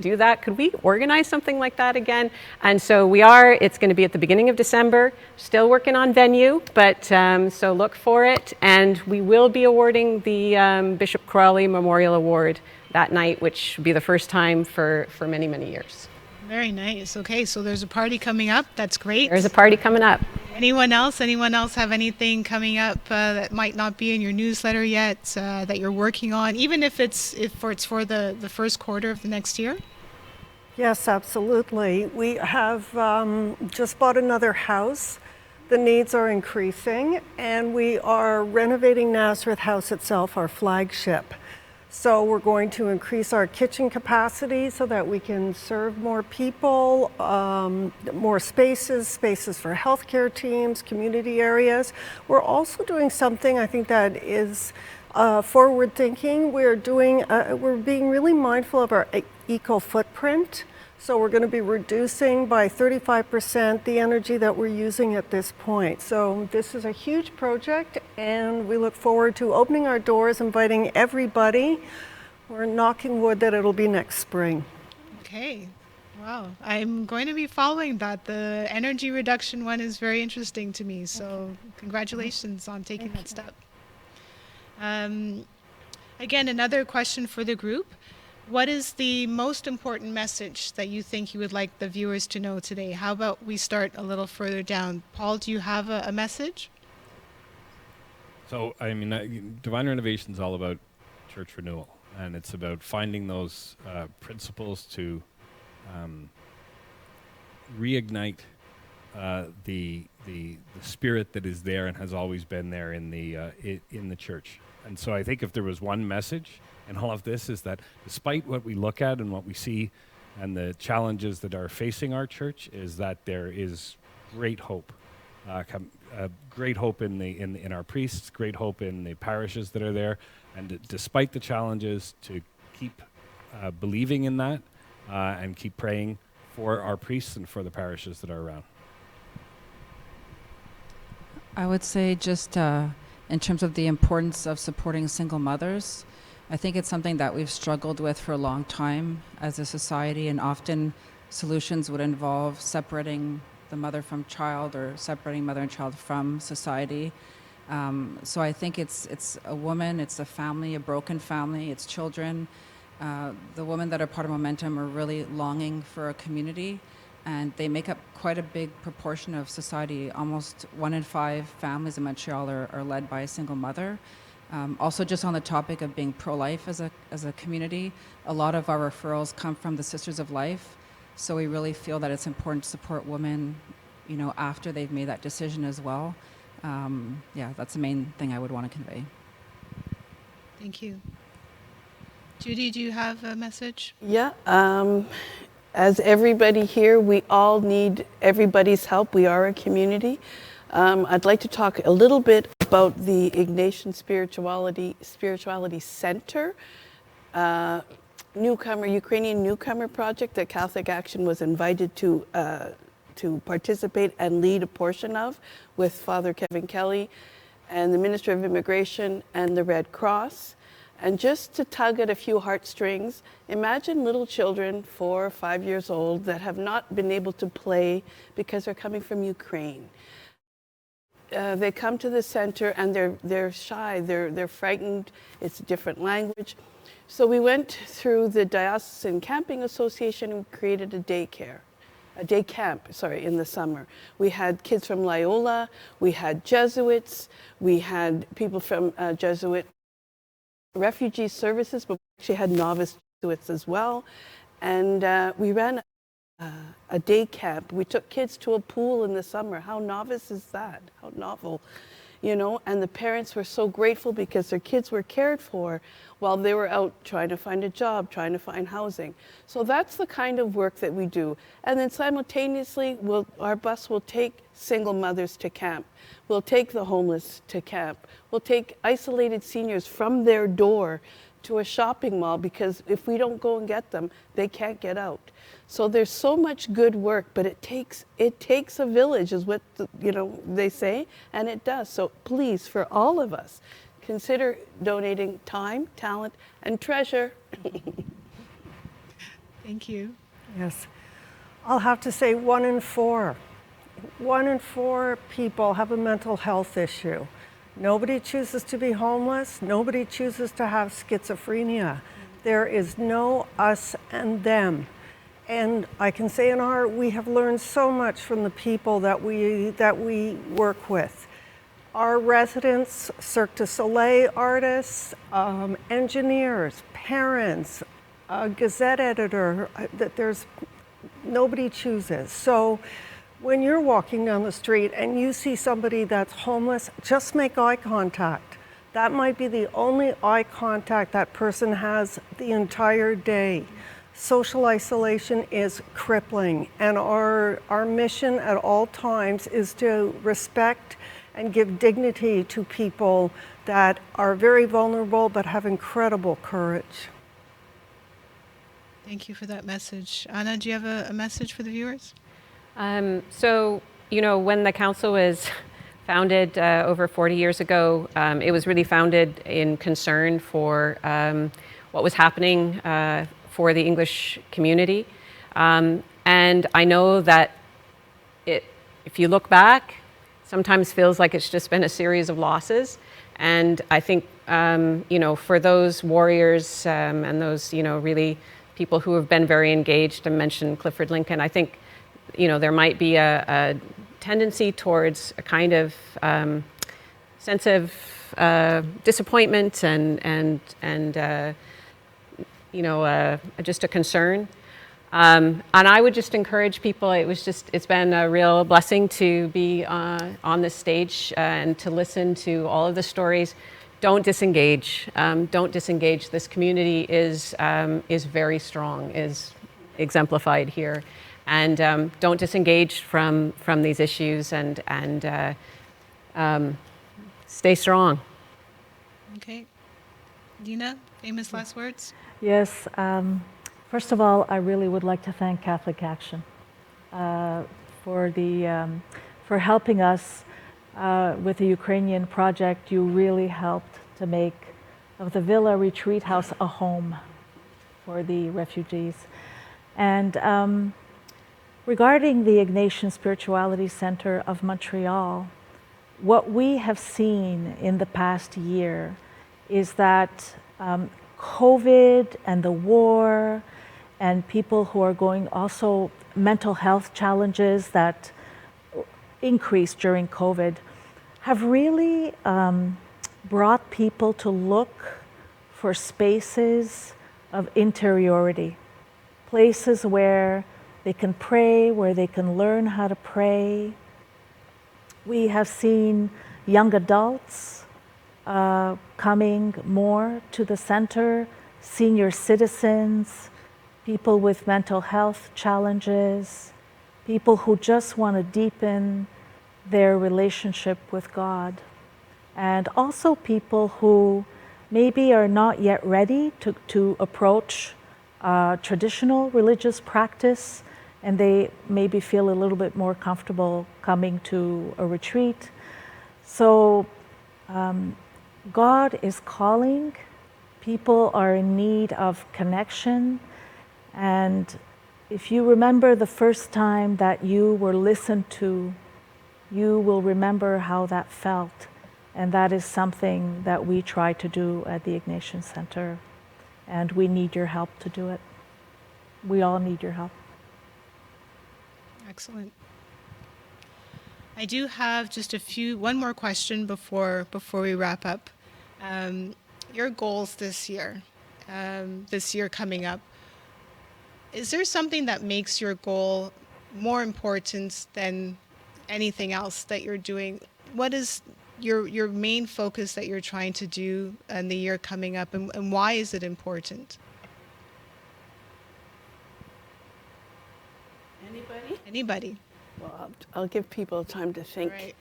Speaker 7: do that? Could we organize something like that again? And so it's going to be at the beginning of December, still working on venue, but so look for it. And we will be awarding the Bishop Crowley Memorial Award that night, which will be the first time for many, many years.
Speaker 1: Very nice. Okay, so there's a party coming up. That's great.
Speaker 7: There's a party coming up.
Speaker 1: Anyone else? Anyone else have anything coming up that might not be in your newsletter yet that you're working on, even if it's for the first quarter of the next year?
Speaker 4: Yes, absolutely. We have just bought another house. The needs are increasing, and we are renovating Nazareth House itself, our flagship. So we're going to increase our kitchen capacity so that we can serve more people, more spaces for healthcare teams, community areas. We're also doing something I think that is forward thinking. We're being really mindful of our eco footprint. So we're going to be reducing by 35% the energy that we're using at this point. So this is a huge project, and we look forward to opening our doors, inviting everybody. We're knocking wood that it'll be next spring.
Speaker 1: Okay. Wow. I'm going to be following that. The energy reduction one is very interesting to me. So congratulations on taking that step. Again, another question for the group. What is the most important message that you think you would like the viewers to know today? How about we start a little further down? Paul, do you have a message?
Speaker 2: So, Divine Renovation is all about church renewal, and it's about finding those principles to reignite the spirit that is there and has always been there in the church. And so I think if there was one message in all of this, is that despite what we look at and what we see and the challenges that are facing our church, is that there is great hope. Great hope in our priests, great hope in the parishes that are there, and despite the challenges, to keep believing in that and keep praying for our priests and for the parishes that are around.
Speaker 5: I would say just in terms of the importance of supporting single mothers, I think it's something that we've struggled with for a long time as a society, and often solutions would involve separating the mother from child or separating mother and child from society. So I think it's a woman, it's a family, a broken family, it's children. The women that are part of Momentum are really longing for a community, and they make up quite a big proportion of society. Almost 1 in 5 families in Montreal are led by a single mother. Also, just on the topic of being pro-life as a community, a lot of our referrals come from the Sisters of Life. So we really feel that it's important to support women, after they've made that decision as well. That's the main thing I would want to convey.
Speaker 1: Thank you. Judy, do you have a message?
Speaker 3: Yeah. As everybody here, we all need everybody's help. We are a community. I'd like to talk a little bit about the Ignatian Spirituality Center, Ukrainian newcomer project that Catholic Action was invited to participate and lead a portion of, with Father Kevin Kelly and the Minister of Immigration and the Red Cross. And just to tug at a few heartstrings, imagine little children, 4 or 5 years old, that have not been able to play because they're coming from Ukraine. They come to the center and they're shy, they're frightened, it's a different language. So we went through the Diocesan Camping Association and created a day camp, in the summer. We had kids from Loyola, we had Jesuits, we had people from Jesuit refugee services, but we actually had novice Jesuits as well. And we ran a day camp. We took kids to a pool in the summer. How novice is that? How novel, and the parents were so grateful because their kids were cared for while they were out trying to find a job, trying to find housing. So that's the kind of work that we do. And then simultaneously, our bus will take single mothers to camp. We'll take the homeless to camp. We'll take isolated seniors from their door to a shopping mall, because if we don't go and get them, they can't get out. So there's so much good work, but it takes a village, is what they say, and it does. So please, for all of us, consider donating time, talent, and treasure.
Speaker 1: Thank you.
Speaker 4: Yes. I'll have to say 1 in 4. 1 in 4 people have a mental health issue. Nobody chooses to be homeless. Nobody chooses to have schizophrenia. There is no us and them. And I can say we have learned so much from the people that we work with. Our residents, Cirque du Soleil artists, engineers, parents, a Gazette editor, that there's nobody chooses. So when you're walking down the street and you see somebody that's homeless, just make eye contact. That might be the only eye contact that person has the entire day. Social isolation is crippling, and our mission at all times is to respect and give dignity to people that are very vulnerable but have incredible courage.
Speaker 1: Thank you for that message. Anna, do you have a message for the viewers?
Speaker 7: So, when the council was founded over 40 years ago, it was really founded in concern for what was happening for the English community. And I know that if you look back, sometimes feels like it's just been a series of losses. And I think, for those warriors and those, really people who have been very engaged, and mentioned Clifford Lincoln, I think, there might be a tendency towards a kind of sense of disappointment and just a concern. And I would just encourage people, it's been a real blessing to be on this stage and to listen to all of the stories. Don't disengage. Don't disengage. This community is very strong, is exemplified here. And don't disengage from these issues and stay strong.
Speaker 1: Okay. Dina, famous last words?
Speaker 10: Yes. First of all, I really would like to thank Catholic Action for helping us with the Ukrainian project. You really helped to make of the Villa Retreat House a home for the refugees. And regarding the Ignatian Spirituality Center of Montreal, what we have seen in the past year is that COVID and the war and people who are going also mental health challenges that increased during COVID have really brought people to look for spaces of interiority, places where they can pray, where they can learn how to pray. We have seen young adults coming more to the center, senior citizens, people with mental health challenges, people who just want to deepen their relationship with God, and also people who maybe are not yet ready to approach traditional religious practice, and they maybe feel a little bit more comfortable coming to a retreat. So God is calling. People are in need of connection. And if you remember the first time that you were listened to, you will remember how that felt. And that is something that we try to do at the Ignatian Center. And we need your help to do it. We all need your help.
Speaker 1: Excellent. I do have just one more question before we wrap up. Your goals this year coming up, is there something that makes your goal more important than anything else that you're doing? What is your main focus that you're trying to do in the year coming up, and why is it important? Anybody?
Speaker 3: Well, I'll give people time to think.
Speaker 1: Right.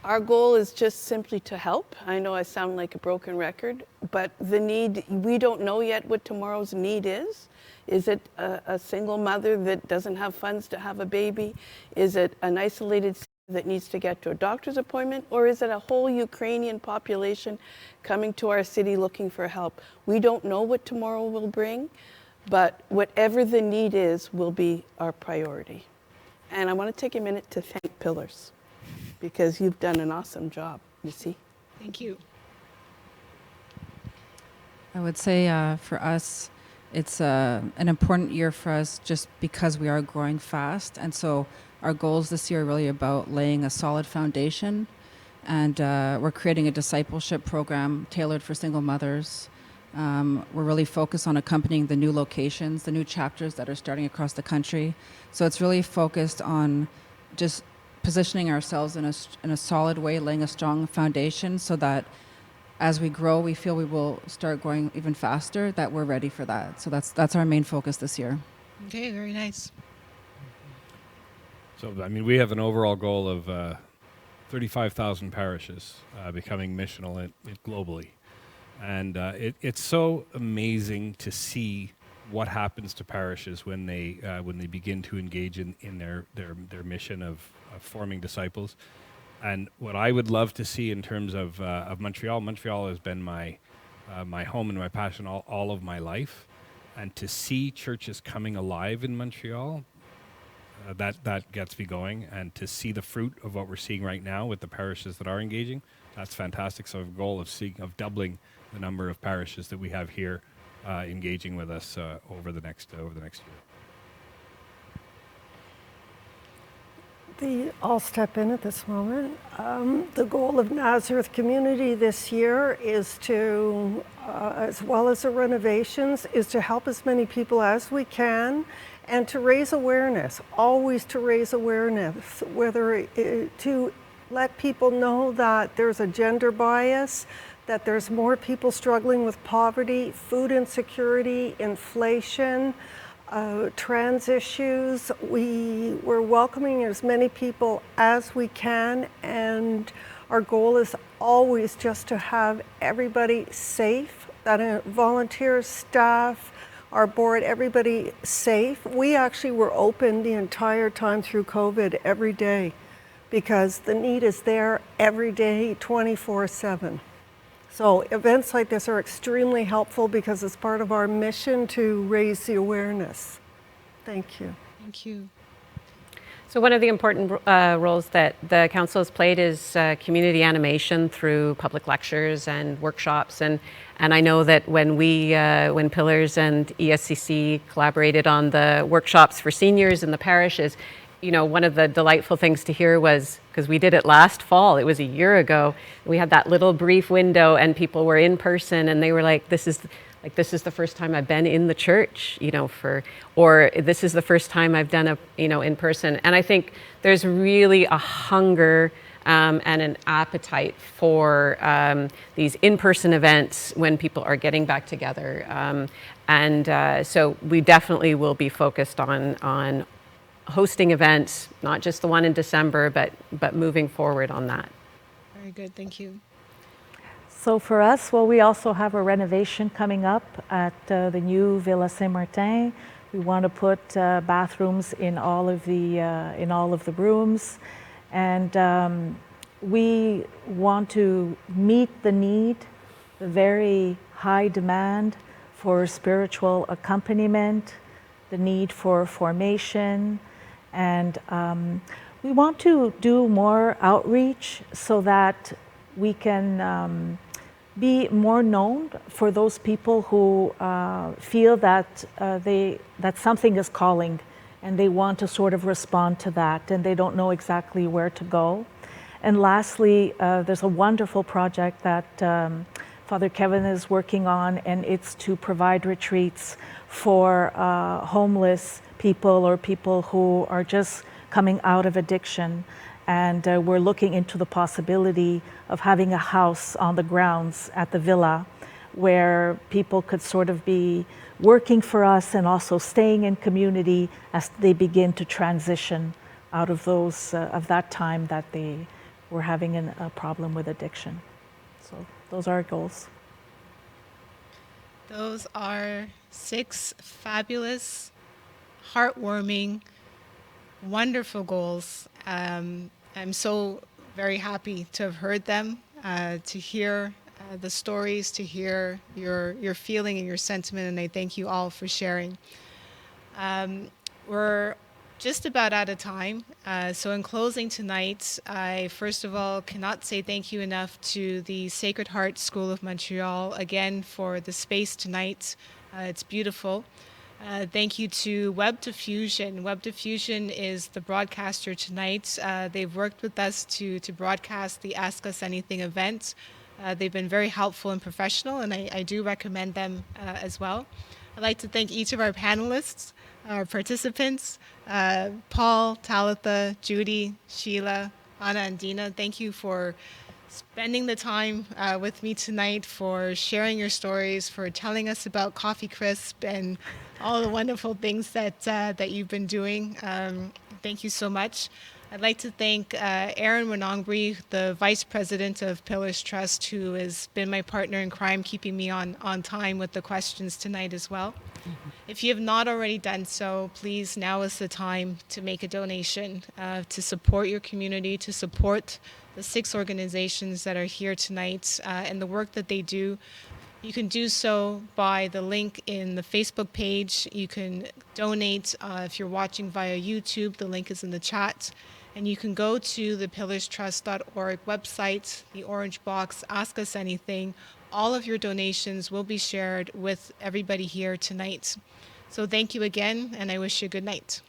Speaker 3: Our goal is just simply to help. I know I sound like a broken record, but the need, we don't know yet what tomorrow's need is. Is it a single mother that doesn't have funds to have a baby? Is it an isolated city that needs to get to a doctor's appointment? Or is it a whole Ukrainian population coming to our city looking for help? We don't know what tomorrow will bring, but whatever the need is will be our priority. And I want to take a minute to thank Pillars, because you've done an awesome job, Missy.
Speaker 1: Thank you.
Speaker 5: I would say for us, it's an important year for us just because we are growing fast. And so our goals this year are really about laying a solid foundation. And we're creating a discipleship program tailored for single mothers. We're really focused on accompanying the new locations, the new chapters that are starting across the country. So it's really focused on just positioning ourselves in a solid way, laying a strong foundation so that as we grow, we feel we will start growing even faster, that we're ready for that. So that's our main focus this year.
Speaker 1: Okay, very nice.
Speaker 2: So, I mean, we have an overall goal of 35,000 parishes becoming missional globally. And it's so amazing to see what happens to parishes when they begin to engage in their mission of forming disciples. And what I would love to see in terms of Montreal has been my home and my passion all of my life. And to see churches coming alive in Montreal, that gets me going. And to see the fruit of what we're seeing right now with the parishes that are engaging, that's fantastic. So I have a goal of doubling the number of parishes that we have here engaging with us over the next year.
Speaker 4: I'll step in at this moment. The goal of Nazareth Community this year is to, as well as the renovations, is to help as many people as we can and to raise awareness, always to raise awareness, whether to let people know that there's a gender bias, that there's more people struggling with poverty, food insecurity, inflation, trans issues. We're welcoming as many people as we can, and our goal is always just to have everybody safe, that volunteers, staff, our board, everybody safe. We actually were open the entire time through COVID every day because the need is there every day, 24/7. So events like this are extremely helpful because it's part of our mission to raise the awareness. Thank you.
Speaker 1: Thank you.
Speaker 7: So one of the important roles that the council has played is community animation through public lectures and workshops. And I know that when when Pillars and ESCC collaborated on the workshops for seniors in the parishes, one of the delightful things to hear was, because we did it last fall, it was a year ago, we had that little brief window and people were in person and they were like, this is the first time I've been in the church, or this is the first time I've done in person. And I think there's really a hunger and an appetite for these in-person events when people are getting back together. So we definitely will be focused on hosting events, not just the one in December, but moving forward on that.
Speaker 1: Very good, thank you.
Speaker 10: So for us, well, we also have a renovation coming up at the new Villa Saint-Martin. We want to put bathrooms in all of the rooms, and we want to meet the need, the very high demand for spiritual accompaniment, the need for formation, and we want to do more outreach so that we can be more known for those people who feel that that something is calling and they want to sort of respond to that and they don't know exactly where to go. And lastly, there's a wonderful project that Father Kevin is working on, and it's to provide retreats for homeless people or people who are just coming out of addiction. And we're looking into the possibility of having a house on the grounds at the villa where people could sort of be working for us and also staying in community as they begin to transition out of that time that they were having a problem with addiction. So those are our goals.
Speaker 1: Those are 6 fabulous, heartwarming, wonderful goals. I'm so very happy to have heard them, to hear the stories, to hear your feeling and your sentiment, and I thank you all for sharing. We're just about out of time. So in closing tonight, I first of all cannot say thank you enough to the Sacred Heart School of Montreal again for the space tonight. It's beautiful. Thank you to Web Diffusion. Web Diffusion is the broadcaster tonight. They've worked with us to broadcast the Ask Us Anything event. They've been very helpful and professional, and I do recommend them as well. I'd like to thank each of our panelists, our participants, Paul, Talitha, Judy, Sheila, Anna, and Dina. Thank you for spending the time with me tonight, for sharing your stories, for telling us about Coffee Crisp and all the wonderful things that you've been doing. Thank you so much. I'd like to thank Aaron Winongbury, the Vice President of Pillars Trust, who has been my partner in crime, keeping me on time with the questions tonight as well. Mm-hmm. If you have not already done so, please, now is the time to make a donation to support your community, to support the 6 organizations that are here tonight and the work that they do. You can do so by the link in the Facebook page. You can donate if you're watching via YouTube. The link is in the chat. And you can go to the pillarstrust.org website, the orange box, Ask Us Anything. All of your donations will be shared with everybody here tonight. So thank you again, and I wish you a good night.